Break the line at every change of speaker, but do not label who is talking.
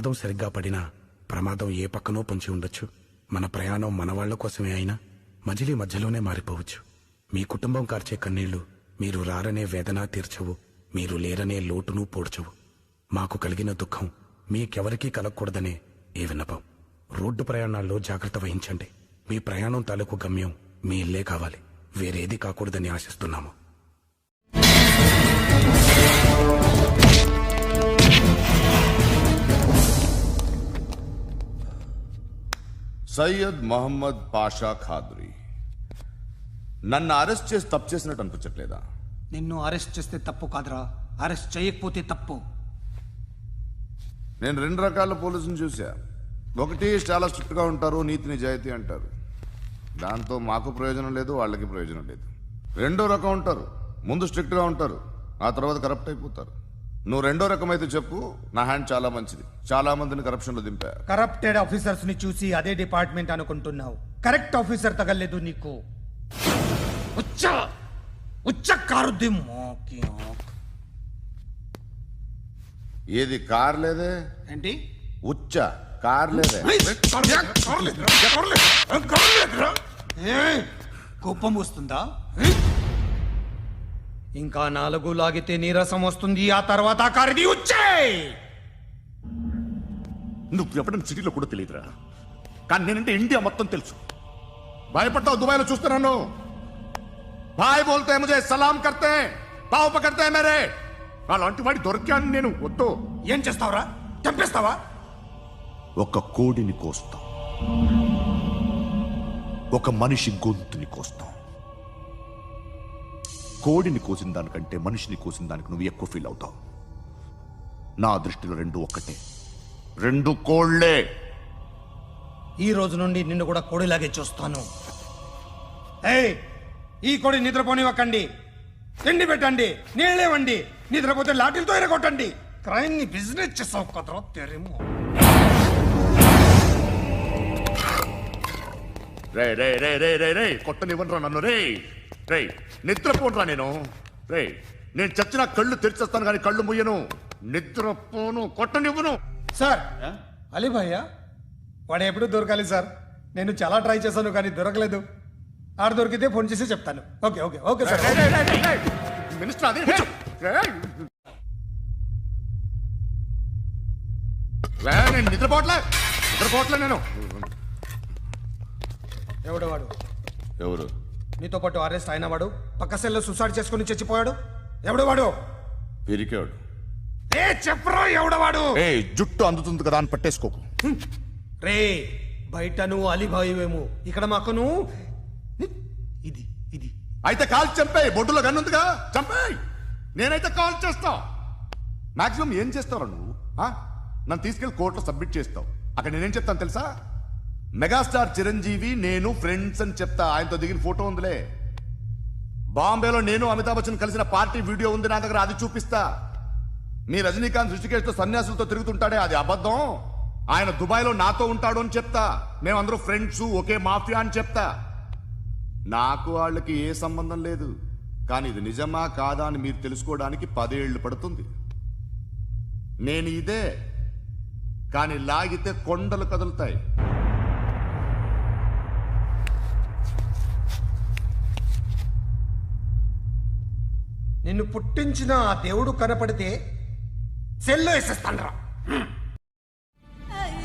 ప్రమాదం సరిగ్గా పడినా ప్రమాదం ఏ పక్కనో పొంచి ఉండొచ్చు. మన ప్రయాణం మన వాళ్ల కోసమే అయినా మజిలీ మధ్యలోనే మారిపోవచ్చు. మీ కుటుంబం కార్చే కన్నీళ్లు మీరు రారనే వేదన తీర్చవు, మీరు లేరనే లోటును పోడ్చవు. మాకు కలిగిన దుఃఖం మీకెవరికీ కలగకూడదనే ఏ విన్నపం. రోడ్డు ప్రయాణాల్లో జాగ్రత్త వహించండి. మీ ప్రయాణం తాలూకు గమ్యం మీ ఇల్లే కావాలి, వేరేది కాకూడదని ఆశిస్తున్నాము.
సయ్యద్ మహమ్మద్ పాషా ఖాద్రీ. నన్ను అరెస్ట్ చేసి తప్పు చేసినట్టు అనిపించట్లేదా?
నిన్ను అరెస్ట్ చేస్తే తప్పు కాదురా, అరెస్ట్ చేయకపోతే తప్పు.
నేను 2 రకాల పోలీసుని చూసా. ఒకటి చాలా స్ట్రిక్ట్గా ఉంటారు, నీతి నిజాయితీ అంటారు, దాంతో మాకు ప్రయోజనం లేదు, వాళ్ళకి ప్రయోజనం లేదు. 2వ రకం ఉంటారు, ముందు స్ట్రిక్ట్గా ఉంటారు, ఆ తర్వాత కరప్ట్ అయిపోతారు. నువ్వు 2వ రకం అయితే చెప్పు. నా హ్యాండ్ చాలా మంచిది, చాలా మందిని కరప్షన్లో దింపా.
కరప్టెడ్ ఆఫీసర్స్ ని చూసి అదే డిపార్ట్మెంట్ అనుకుంటున్నావు. కరెక్ట్ ఆఫీసర్ తగలేదు నీకు.
ఏది కార్ లేదే?
ఏంటి
ఉచ్చ కార్ లేదే?
కోపం వస్తుందా? ఇంకా 4 లాగితే నీరసం వస్తుంది, ఆ తర్వాత కారిది వచ్చే.
నువ్వు ఎప్పుడైనా సిటీలో కూడా తెలియదురా, కానీ నేనంటే ఇండియా మొత్తం తెలుసు. భయపడతావు? దుబాయ్లో చూస్తున్నాను. భాయ్ బోల్తే ముజే సలాం కర్తే, పావు పకడ్తే మేరే. అలాంటి వాడి దొరికాను నేను. వద్దు.
ఏం చేస్తావురా? చంపేస్తావా?
ఒక కోడిని కోస్తాం, ఒక మనిషి గొంతుని కోస్తాం. కోడిని కోసిన దానికంటే మనిషిని కోసిన దానికి నువ్వు ఎక్కువ ఫీల్ అవుతావు. నా దృష్టిలో 2 ఒక్కటే, 2 కోళ్లే.
ఈ రోజు నుండి నిన్ను కూడా కోడిలాగే చూస్తాను. ఏయ్, ఈ కోడి నిద్రపోనివ్వకండి. తిండి పెట్టండి, నీళ్ళేవండి. నిద్రపోతే లాఠీలతో ఎరగొట్టండి. క్రైమ్ ని బిజినెస్ చేసావు కదరా తెరేమో.
రే రే రే రే రే రే కొట్టనివ్వనరా నన్ను. రే రే నిద్రపోనరా నేను. రే నేను చచ్చిన కళ్ళు తెరిచేస్తాను కానీ కళ్ళు ముయ్యను. నిద్రపోను, కొట్టనివ్వను.
సార్, అలీ భయ్యా వాడు ఎప్పుడు దొరకాలి సార్. నేను చాలా ట్రై చేశాను కానీ దొరకలేదు. ఆడ దొరికితే ఫోన్ చేసి చెప్తాను. Okay okay okay sir.
Minister అదే నేను నిద్రపోవట్లే నేను.
ఎవడు వాడు?
ఎవరు?
నీతో పాటు అరెస్ట్ అయిన వాడు, పక్క సెల్లో సూసైడ్ చేసుకుని చచ్చిపోయాడు. ఎవడు వాడు?
పిరికాడు.
ఏ చెప్పరా ఎవడవాడు?
ఏ జుట్టు అందుతుంది కదా అని పట్టేసుకోకు.
రే బయట నువ్వు అలీబాయివేమో, ఇక్కడ మాకు నువ్వు ఇది ఇది.
అయితే కాల్ చంపేయి. బొడ్డులో గన్నుందిగా, చంపేయి. నేనైతే కాల్ చేస్తా. మాక్సిమం ఏం చేస్తావు నువ్వు? నన్ను తీసుకెళ్లి కోర్టులో సబ్మిట్ చేస్తావు. అక్కడ నేనేం చెప్తాను తెలుసా? మెగాస్టార్ చిరంజీవి నేను ఫ్రెండ్స్ అని చెప్తా. ఆయనతో దిగిన ఫోటో ఉందిలే. బాంబేలో నేను అమితాబ్ బచ్చన్ కలిసిన పార్టీ వీడియో ఉంది నా దగ్గర, అది చూపిస్తా. మీ రజనీకాంత్ ఋషికేష్తో సన్యాసులతో తిరుగుతుంటాడే, అది అబద్ధం. ఆయన దుబాయ్లో నాతో ఉంటాడు అని చెప్తా. మేమందరూ ఫ్రెండ్స్, ఒకే మాఫియా అని చెప్తా. నాకు వాళ్ళకి ఏ సంబంధం లేదు. కానీ ఇది నిజమా కాదా అని మీరు తెలుసుకోవడానికి 10 ఏళ్లు పడుతుంది. నేను ఇదే, కానీ లాగితే కొండలు కదులుతాయి.
నిన్ను పుట్టించిన ఆ దేవుడు కనపడితే సెల్లో వేసేస్తాను రా.